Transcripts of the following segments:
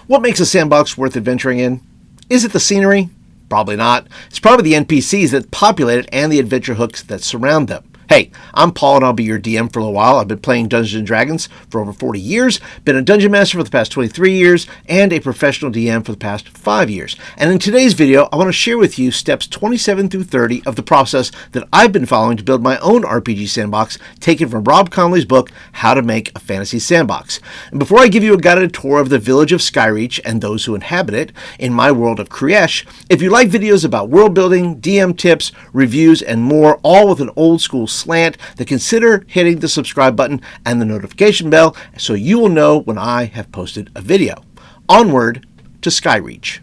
What makes a sandbox worth adventuring in? Is it the scenery? Probably not. It's probably the NPCs that populate it and the adventure hooks that surround them. Hey, I'm Paul and I'll be your DM for a little while. I've been playing Dungeons & Dragons for over 40 years, been a Dungeon Master for the past 23 years, and a professional DM for the past 5 years. And in today's video, I want to share with you steps 27 through 30 of the process that I've been following to build my own RPG sandbox, taken from Rob Conley's book, How to Make a Fantasy Sandbox. And before I give you a guided tour of the village of Skyreach and those who inhabit it in my world of Skyreach, if you like videos about world building, DM tips, reviews, and more, all with an old school slant, then consider hitting the subscribe button and the notification bell so you will know when I have posted a video. Onward to Skyreach.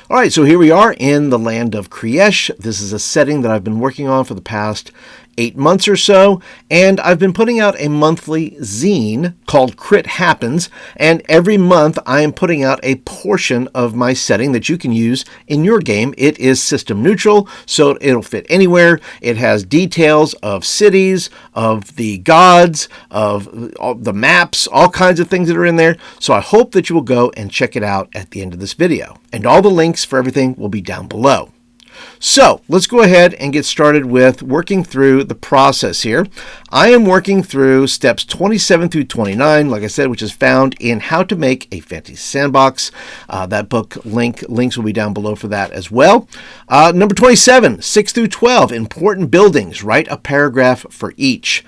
All right, so here we are in the land of Skyreach. This is a setting that I've been working on for the past 8 months or so, and I've been putting out a monthly zine called Crit Happens, and every month I am putting out a portion of my setting that you can use in your game. It is system neutral, so it'll fit anywhere. It has details of cities, of the gods, of the maps, all kinds of things that are in there, so I hope that you will go and check it out at the end of this video. And all the links for everything will be down below. So let's go ahead and get started with working through the process here. I am working through steps 27 through 29, like I said, which is found in How to Make a Fantasy Sandbox. That book links will be down below for that as well. Number 27, 6 through 12, important buildings. Write a paragraph for each.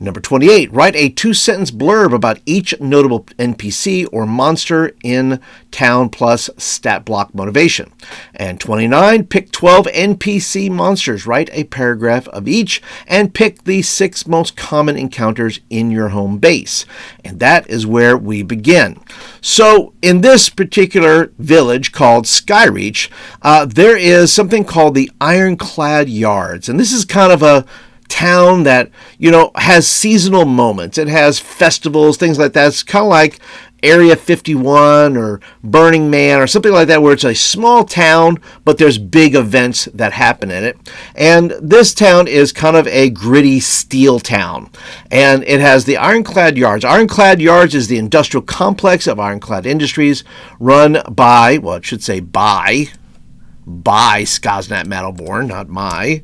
Number 28, write a 2-sentence blurb about each notable NPC or monster in town plus stat block motivation. And 29, pick 12 NPC monsters. Write a paragraph of each and pick the 6 most common encounters in your home base. And that is where we begin. So in this particular village called Skyreach, there is something called the Ironclad Yards. And this is kind of a town that, has seasonal moments. It has festivals, things like that. It's kind of like Area 51 or Burning Man or something like that, where it's a small town, but there's big events that happen in it. And this town is kind of a gritty steel town. And it has the Ironclad Yards. Ironclad Yards is the industrial complex of Ironclad Industries, run by, well, it should say by Skosnat Mattleborn, not my.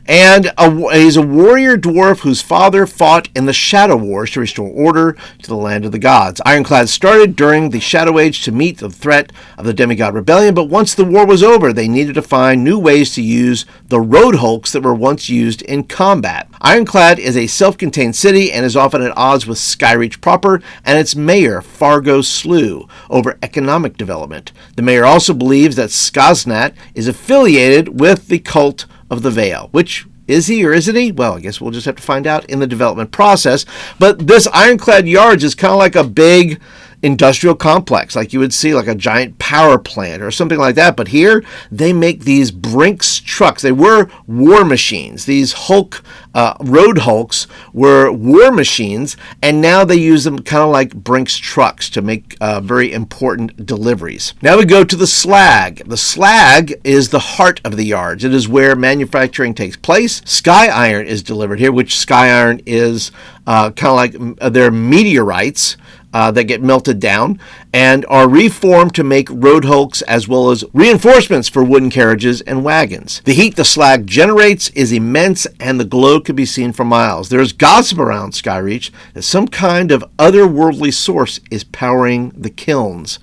And he's a warrior dwarf whose father fought in the Shadow Wars to restore order to the land of the gods. Ironclad started during the Shadow Age to meet the threat of the demigod rebellion, but once the war was over, they needed to find new ways to use the road hulks that were once used in combat. Ironclad is a self-contained city and is often at odds with Skyreach proper and its mayor, Fargo Slew, over economic development. The mayor also believes that Skosnat is affiliated with the cult of the Veil, which is he or isn't he? Well, I guess we'll just have to find out in the development process. But this Ironclad Yards is kind of like a big industrial complex, like you would see like a giant power plant or something like that. But here they make these Brinks trucks. They were war machines. These road hulks were war machines, and now they use them kind of like Brinks trucks to make very important deliveries. Now we go to the slag. The slag is the heart of the yards. It is where manufacturing takes place. Sky iron is delivered here, which sky iron is kind of like their meteorites that get melted down and are reformed to make road hulks as well as reinforcements for wooden carriages and wagons. The heat the slag generates is immense and the glow can be seen for miles. There is gossip around Skyreach that some kind of otherworldly source is powering the kilns.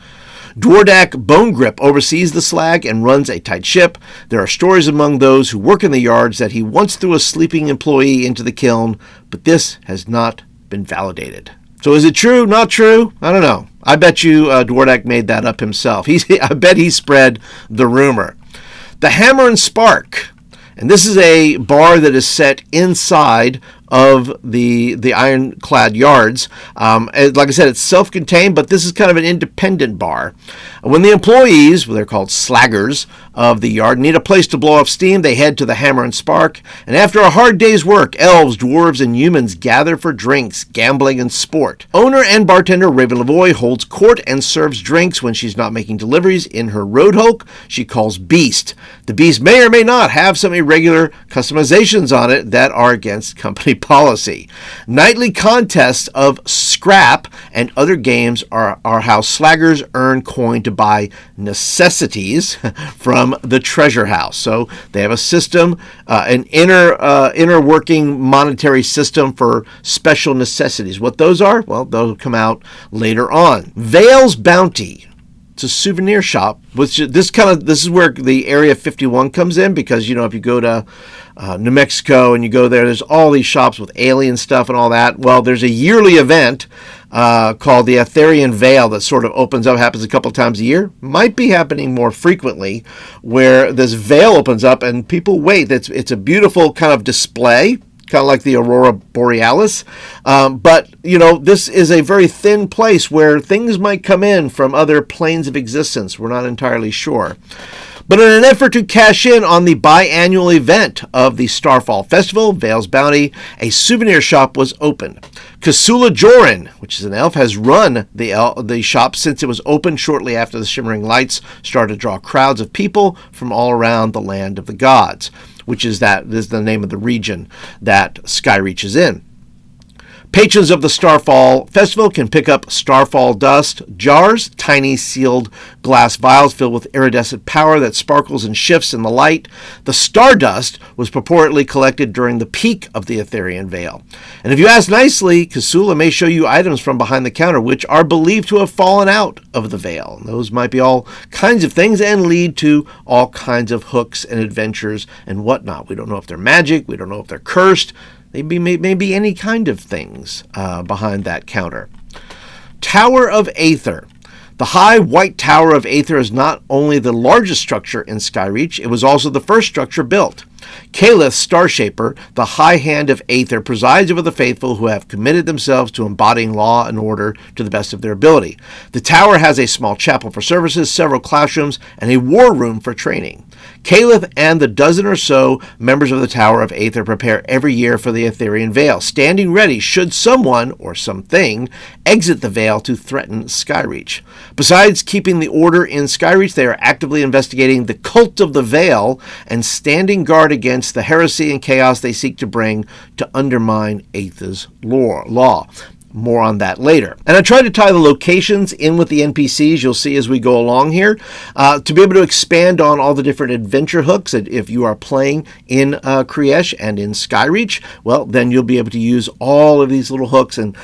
Dwardak Bone Grip oversees the slag and runs a tight ship. There are stories among those who work in the yards that he once threw a sleeping employee into the kiln, but this has not been validated. So is it true? Not true? I don't know. I bet you Dwardak made that up himself. I bet he spread the rumor. The Hammer and Spark. And this is a bar that is set inside of the Ironclad Yards. Like I said, it's self-contained, but this is kind of an independent bar. When the employees, they're called slaggers of the yard, need a place to blow off steam, they head to the Hammer and Spark. And after a hard day's work, elves, dwarves, and humans gather for drinks, gambling, and sport. Owner and bartender Raven Lavoie holds court and serves drinks when she's not making deliveries in her road hulk she calls Beast. The Beast may or may not have some irregular customizations on it that are against company policy. Nightly contests of scrap and other games are how slaggers earn coin to buy necessities from the treasure house. So they have a system, an inner working monetary system for special necessities. What those are? Well, those will come out later on. Vale's Bounty. It's a souvenir shop, which this is where the Area 51 comes in, because if you go to New Mexico and you go there's all these shops with alien stuff and all that. Well, there's a yearly event called the Aetherian Veil that sort of opens up, happens a couple times a year. Might be happening more frequently, where this veil opens up and people wait. It's a beautiful kind of display, kind of like the Aurora Borealis. But this is a very thin place where things might come in from other planes of existence. We're not entirely sure. But in an effort to cash in on the biannual event of the Starfall Festival, Vale's Bounty, a souvenir shop was opened. Kasula Joran, which is an elf, has run the shop since it was opened shortly after the Shimmering Lights started to draw crowds of people from all around the land of the gods, which is the name of the region that Skyreach is in. Patrons of the Starfall Festival can pick up Starfall Dust jars, tiny sealed glass vials filled with iridescent power that sparkles and shifts in the light. The Stardust was purportedly collected during the peak of the Aetherian Veil. And if you ask nicely, Kasula may show you items from behind the counter which are believed to have fallen out of the veil. And those might be all kinds of things and lead to all kinds of hooks and adventures and whatnot. We don't know if they're magic. We don't know if they're cursed. Maybe any kind of things behind that counter. Tower of Aether. The high white Tower of Aether is not only the largest structure in Skyreach, it was also the first structure built. Calith, Starshaper, the high hand of Aether, presides over the faithful who have committed themselves to embodying law and order to the best of their ability. The tower has a small chapel for services, several classrooms, and a war room for training. Calith and the dozen or so members of the Tower of Aether prepare every year for the Aetherian Veil, standing ready should someone or something exit the Veil to threaten Skyreach. Besides keeping the order in Skyreach, they are actively investigating the cult of the Veil and standing guard against the heresy and chaos they seek to bring to undermine Aether's law. More on that later. And I try to tie the locations in with the NPCs you'll see as we go along here to be able to expand on all the different adventure hooks. If you are playing in Skyreach and in Skyreach, well, then you'll be able to use all of these little hooks and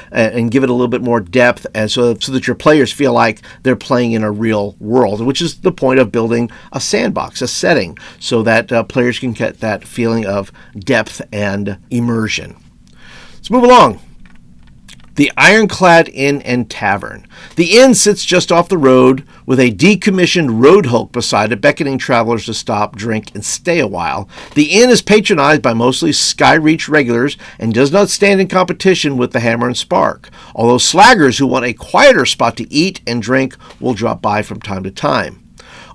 give it a little bit more depth, and so that your players feel like they're playing in a real world, which is the point of building a sandbox, a setting, so that players can get that feeling of depth and immersion. Let's move along. The Ironclad Inn and Tavern. The inn sits just off the road with a decommissioned road hulk beside it, beckoning travelers to stop, drink, and stay a while. The inn is patronized by mostly Skyreach regulars and does not stand in competition with the Hammer and Spark, although slaggers who want a quieter spot to eat and drink will drop by from time to time.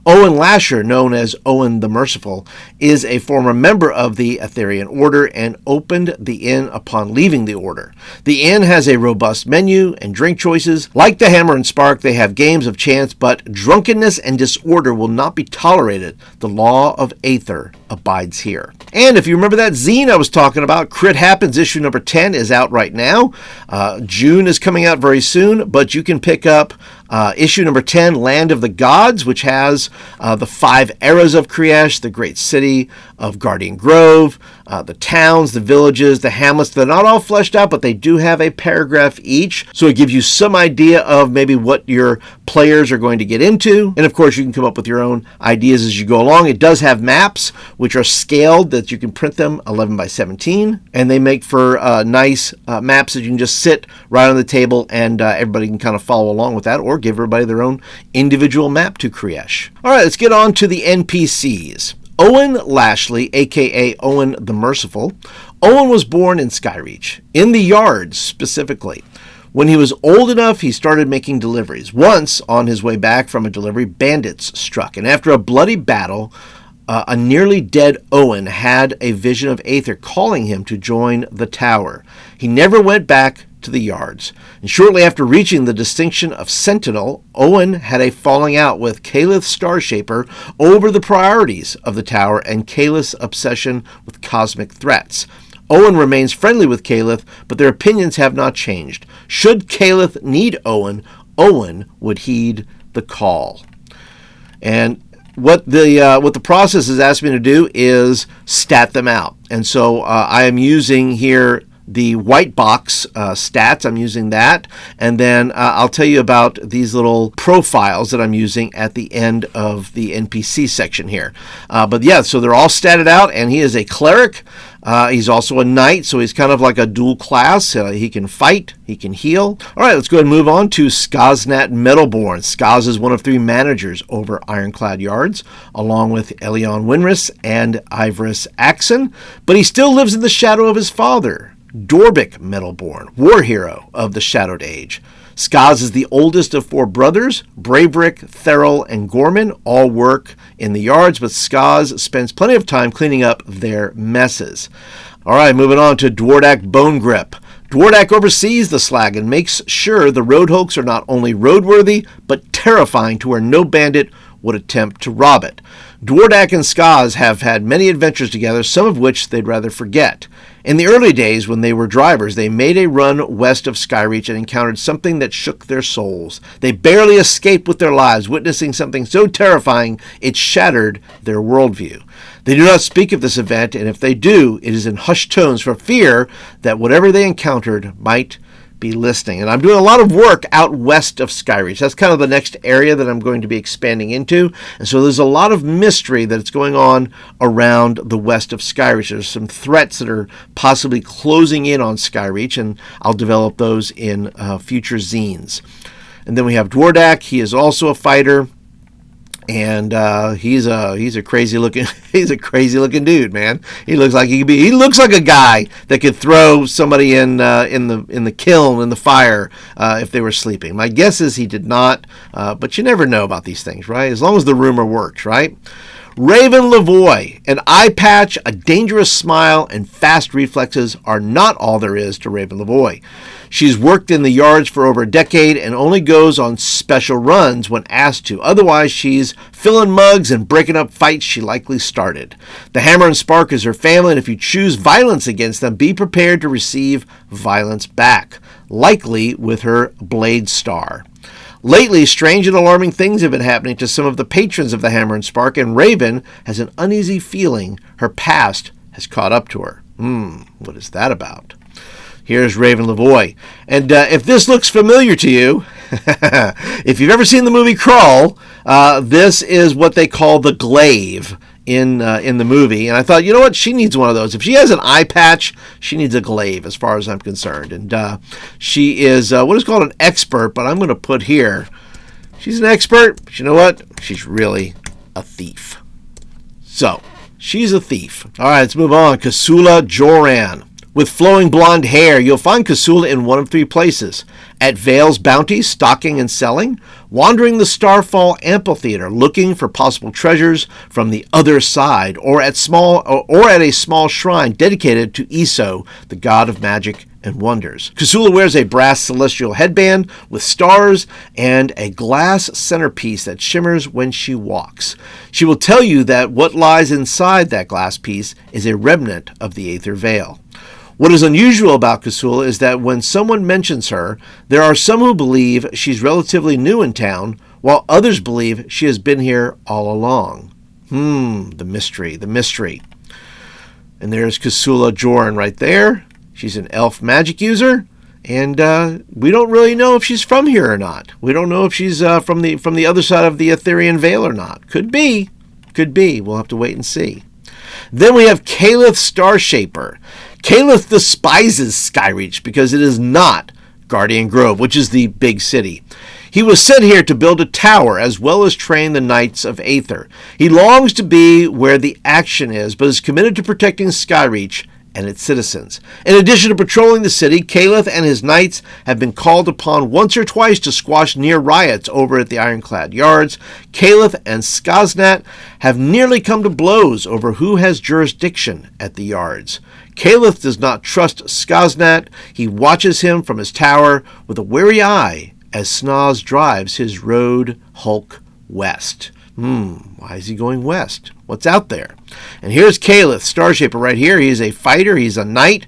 Owen Lasher, known as Owen the Merciful, is a former member of the Aetherian Order and opened the inn upon leaving the Order. The inn has a robust menu and drink choices. Like the Hammer and Spark, they have games of chance, but drunkenness and disorder will not be tolerated. The law of Aether abides here. And if you remember that zine I was talking about, Crit Happens issue number 10 is out right now. June is coming out very soon, but you can pick up issue number 10, Land of the Gods, which has the 5 eras of Skyreach, the great city of Guardian Grove, the towns, the villages, the hamlets. They're not all fleshed out, but they do have a paragraph each. So it gives you some idea of maybe what your players are going to get into. And of course, you can come up with your own ideas as you go along. It does have maps, which are scaled that you can print them 11 by 17. And they make for nice maps that you can just sit right on the table and everybody can kind of follow along with that, or give everybody their own individual map to Skyreach. All right, let's get on to the NPCs. Owen Lashley, a.k.a. Owen the Merciful. Owen was born in Skyreach, in the yards specifically. When he was old enough, he started making deliveries. Once, on his way back from a delivery, bandits struck, and after a bloody battle, a nearly dead Owen had a vision of Aether calling him to join the tower. He never went back to the yards, and shortly after reaching the distinction of Sentinel, Owen had a falling out with Calith Starshaper over the priorities of the tower and Calith's obsession with cosmic threats. Owen remains friendly with Caliph, but their opinions have not changed. Should Caliph need Owen, Owen would heed the call. And what the process has asked me to do is stat them out. And so I am using here the white box stats. I'm using that. And then I'll tell you about these little profiles that I'm using at the end of the NPC section here. But yeah, so they're all statted out, and he is a cleric. He's also a knight, so he's kind of like a dual class. He can fight, he can heal. All right, let's go ahead and move on to Skaznat Metalborn. Skaz is one of 3 managers over Ironclad Yards, along with Elion Winris and Ivorus Axon, but he still lives in the shadow of his father, Dorbic Metalborn, war hero of the Shadowed Age. Skaz is the oldest of 4 brothers. Braverick, Theril, and Gorman all work in the yards, but Skaz spends plenty of time cleaning up their messes. All right, moving on to Dwardak Bonegrip. Dwardak oversees the slag and makes sure the road hulks are not only roadworthy, but terrifying to where no bandit would attempt to rob it. Dwardak and Skaz have had many adventures together, some of which they'd rather forget. In the early days, when they were drivers, they made a run west of Skyreach and encountered something that shook their souls. They barely escaped with their lives, witnessing something so terrifying it shattered their worldview. They do not speak of this event, and if they do, it is in hushed tones for fear that whatever they encountered might be listening. And I'm doing a lot of work out west of Skyreach. That's kind of the next area that I'm going to be expanding into. And so there's a lot of mystery that's going on around the west of Skyreach. There's some threats that are possibly closing in on Skyreach, and I'll develop those in future zines. And then we have Dwardak. He is also a fighter. And he's a crazy looking dude, man. He looks like he looks like a guy that could throw somebody in the kiln in the fire if they were sleeping. My guess is he did not, but you never know about these things, right? As long as the rumor works, right? Raven Lavoy, an eye patch, a dangerous smile, and fast reflexes are not all there is to Raven Lavoy. She's worked in the yards for over a decade and only goes on special runs when asked to. Otherwise, she's filling mugs and breaking up fights she likely started. The Hammer and Spark is her family, and if you choose violence against them, be prepared to receive violence back, likely with her Blade Star. Lately, strange and alarming things have been happening to some of the patrons of the Hammer and Spark, and Raven has an uneasy feeling her past has caught up to her. What is that about? Here's Raven Lavoy. And if this looks familiar to you, if you've ever seen the movie Crawl, this is what they call the glaive in the movie. And I thought, you know what? She needs one of those. If she has an eye patch, she needs a glaive as far as I'm concerned. And she is what is called an expert, but I'm going to put here, she's an expert, but you know what? She's really a thief. So, she's a thief. All right, let's move on. Kasula Joran. With flowing blonde hair, you'll find Kasula in one of 3 places. At Vale's Bounty, stocking and selling, wandering the Starfall Amphitheater, looking for possible treasures from the other side, or at a small shrine dedicated to Eso, the god of magic and wonders. Kasula wears a brass celestial headband with stars and a glass centerpiece that shimmers when she walks. She will tell you that what lies inside that glass piece is a remnant of the Aether Veil. What is unusual about Kasula is that when someone mentions her, there are some who believe she's relatively new in town, while others believe she has been here all along. The mystery. And there's Kasula Joran right there. She's an elf magic user, and we don't really know if she's from here or not. We don't know if she's from the other side of the Aetherian Veil or not. Could be. We'll have to wait and see. Then we have Caliph Starshaper. Caliph despises Skyreach because it is not Guardian Grove, which is the big city. He was sent here to build a tower as well as train the Knights of Aether. He longs to be where the action is, but is committed to protecting Skyreach and its citizens. In addition to patrolling the city, Caliph and his knights have been called upon once or twice to squash near riots over at the Ironclad Yards. Caliph and Skaznat have nearly come to blows over who has jurisdiction at the yards. Caliph does not trust Skaznat. He watches him from his tower with a wary eye as Snaz drives his road hulk west. Why is he going west? What's out there? And here's Calith, Starshaper right here. He's a fighter. He's a knight.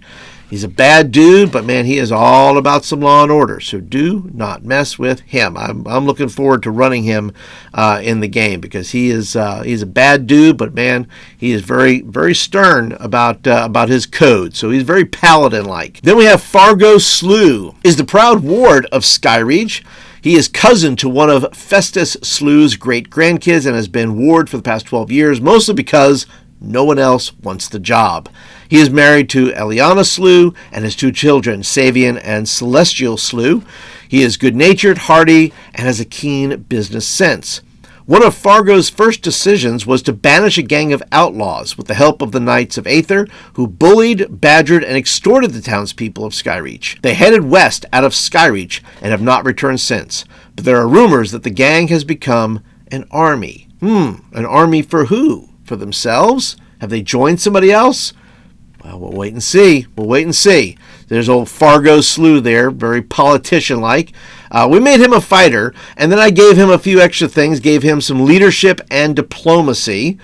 He's a bad dude, but man, he is all about some law and order. So do not mess with him. I'm looking forward to running him in the game because he's a bad dude, but man, he is very, very stern about his code. So he's very paladin-like. Then we have Fargo Slew, is the proud ward of Skyreach. He is cousin to one of Festus Slew's great-grandkids and has been ward for the past 12 years, mostly because no one else wants the job. He is married to Eliana Slew and has 2 children, Savian and Celestial Slew. He is good-natured, hearty, and has a keen business sense. One of Fargo's first decisions was to banish a gang of outlaws with the help of the Knights of Aether, who bullied, badgered, and extorted the townspeople of Skyreach. They headed west out of Skyreach and have not returned since. But there are rumors that the gang has become an army. An army for who? For themselves? Have they joined somebody else? Well, we'll wait and see. There's old Fargo Slew there, very politician-like. We made him a fighter, and then I gave him a few extra things, gave him some leadership and diplomacy,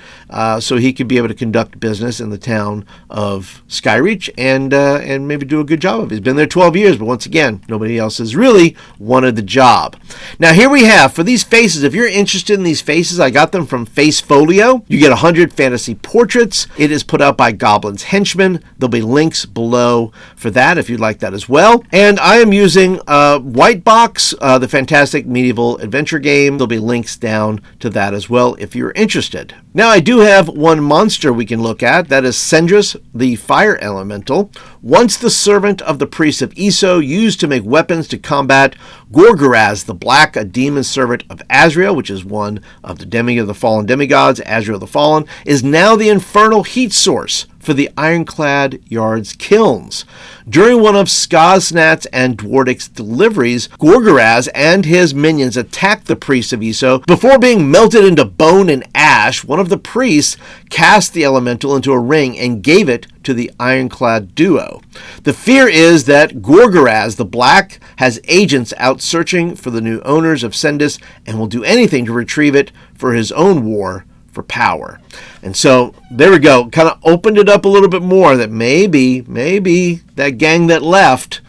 so he could be able to conduct business in the town of Skyreach and maybe do a good job of it. He's been there 12 years, but once again, nobody else has really wanted the job. Now here we have, for these faces, if you're interested in these faces, I got them from Face Folio. You get 100 fantasy portraits. It is put out by Goblin's Henchmen. There'll be links below for that if you'd like that as well. And I am using White Box, the fantastic medieval adventure game. There'll be links down to that as well if you're interested. Now I do have one monster we can look at. That is Sendris, the fire elemental. Once the servant of the priest of Eso, used to make weapons to combat Gorgoraz the Black, a demon servant of Azrael, which is one of the fallen demigods, Azrael the Fallen, is now the infernal heat source for the Ironclad Yard's kilns. During one of Skaznat's and Dwardic's deliveries, Gorgoraz and his minions attacked the priests of Eso. Before being melted into bone and ash, one of the priests cast the elemental into a ring and gave it to the Ironclad duo. The fear is that Gorgoraz the Black has agents out searching for the new owners of Sendis and will do anything to retrieve it for his own war for power. And so there we go, kind of opened it up a little bit more that maybe that gang that left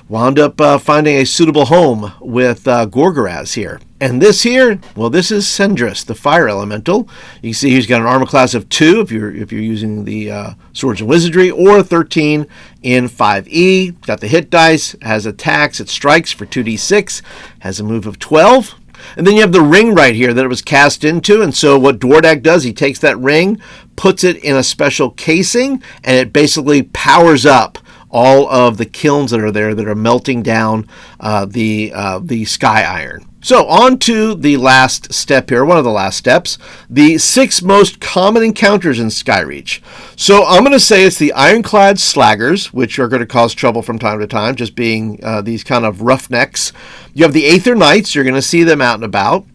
wound up finding a suitable home with Gorgoraz here. And this here, well, this is Sendris, the fire elemental. You can see he's got an armor class of 2 if you're using the Swords and Wizardry, or 13 in 5e. Got the hit dice, has attacks, it strikes for 2d6, has a move of 12. And then you have the ring right here that it was cast into. And so what Dwardak does, he takes that ring, puts it in a special casing, and it basically powers up all of the kilns that are there that are melting down the sky iron. So on to the last step here, one of the last steps, the 6 most common encounters in Skyreach. So I'm going to say it's the Ironclad Slaggers, which are going to cause trouble from time to time, just being these kind of roughnecks. You have the Aether Knights, you're going to see them out and about.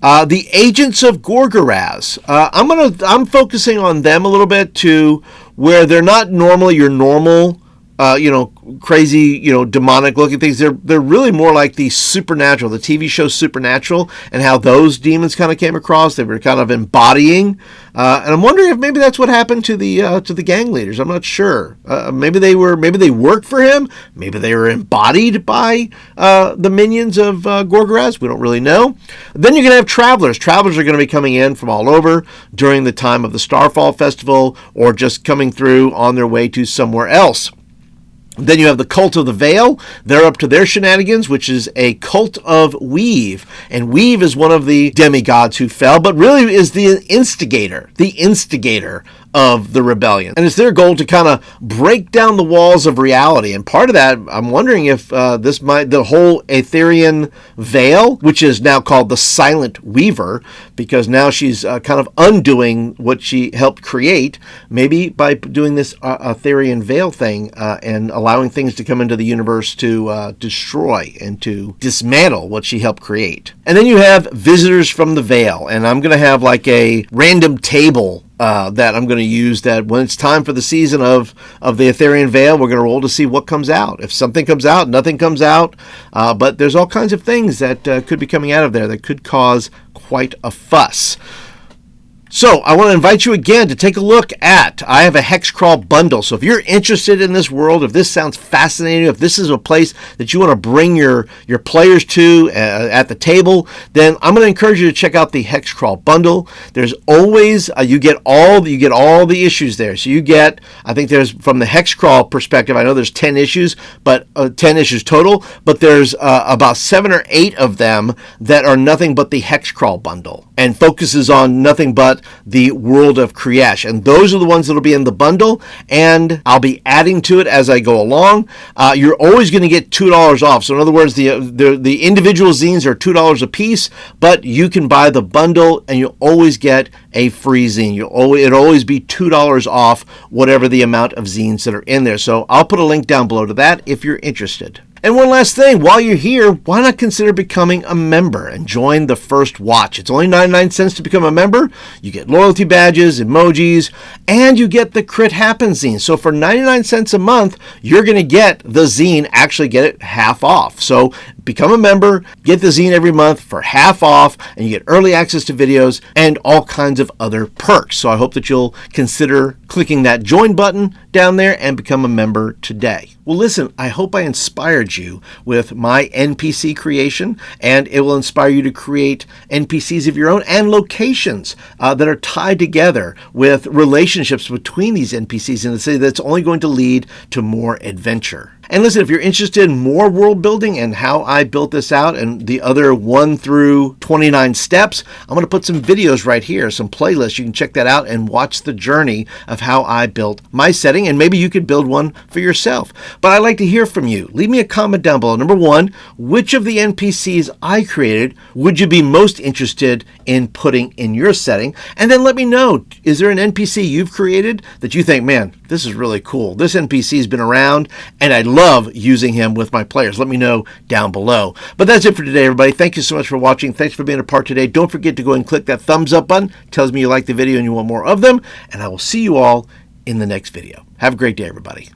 The Agents of Gorgoraz, I'm focusing on them a little bit to where they're not normally your normal crazy, demonic looking things. They're really more like the Supernatural, the TV show Supernatural, and how those demons kind of came across. They were kind of embodying, and I'm wondering if maybe that's what happened to the gang leaders. I'm not sure. Maybe they worked for him. Maybe they were embodied by the minions of Gorgoraz. We don't really know. Then you're going to have travelers. Travelers are going to be coming in from all over during the time of the Starfall Festival, or just coming through on their way to somewhere else. Then you have the Cult of the Veil. They're up to their shenanigans, which is a cult of Weave. And Weave is one of the demigods who fell, but really is the instigator of the rebellion. And it's their goal to kind of break down the walls of reality. And part of that, I'm wondering if the whole Aetherian Veil, which is now called the Silent Weaver, because now she's kind of undoing what she helped create, maybe by doing this Aetherian Veil thing and allowing things to come into the universe to destroy and to dismantle what she helped create. And then you have Visitors from the Veil. And I'm going to have like a random table that I'm going to use, that when it's time for the season of the Aetherian Veil, we're going to roll to see what comes out. If something comes out, nothing comes out. But there's all kinds of things that could be coming out of there that could cause quite a fuss. So I want to invite you again to take a look at, I have a Hexcrawl bundle. So if you're interested in this world, if this sounds fascinating, if this is a place that you want to bring your players to at the table, then I'm going to encourage you to check out the Hexcrawl bundle. There's always, you get all the issues there. So you get, I think there's, from the Hexcrawl perspective, I know there's 10 issues, but 10 issues total, but there's about 7 or 8 of them that are nothing but the Hexcrawl bundle and focuses on nothing but the world of Skyreach, and those are the ones that will be in the bundle, and I'll be adding to it as I go along. You're always going to get $2 off. So in other words, the individual zines are $2 a piece, but you can buy the bundle and you'll always get a free zine. It'll always be $2 off whatever the amount of zines that are in there. So I'll put a link down below to that if you're interested. And one last thing, while you're here, why not consider becoming a member and join the first watch? It's only 99 cents to become a member. You get loyalty badges, emojis, and you get the Crit Happen zine. So for 99 cents a month, you're going to get the zine, actually get it half off. So become a member, get the zine every month for half off, and you get early access to videos and all kinds of other perks. So I hope that you'll consider clicking that join button down there and become a member today. Well, listen, I hope I inspired you with my NPC creation, and it will inspire you to create NPCs of your own and locations that are tied together with relationships between these NPCs in the city that's only going to lead to more adventure. And listen, if you're interested in more world building and how I built this out and the other 1 through 29 steps, I'm going to put some videos right here, some playlists. You can check that out and watch the journey of how I built my setting, and maybe you could build one for yourself. But I'd like to hear from you. Leave me a comment down below. Number 1, which of the NPCs I created would you be most interested in putting in your setting? And then let me know, is there an NPC you've created that you think, man, this is really cool. This NPC's been around and I love using him with my players. Let me know down below. But that's it for today, everybody. Thank you so much for watching. Thanks for being a part today. Don't forget to go and click that thumbs up button. It tells me you like the video and you want more of them. And I will see you all in the next video. Have a great day, everybody.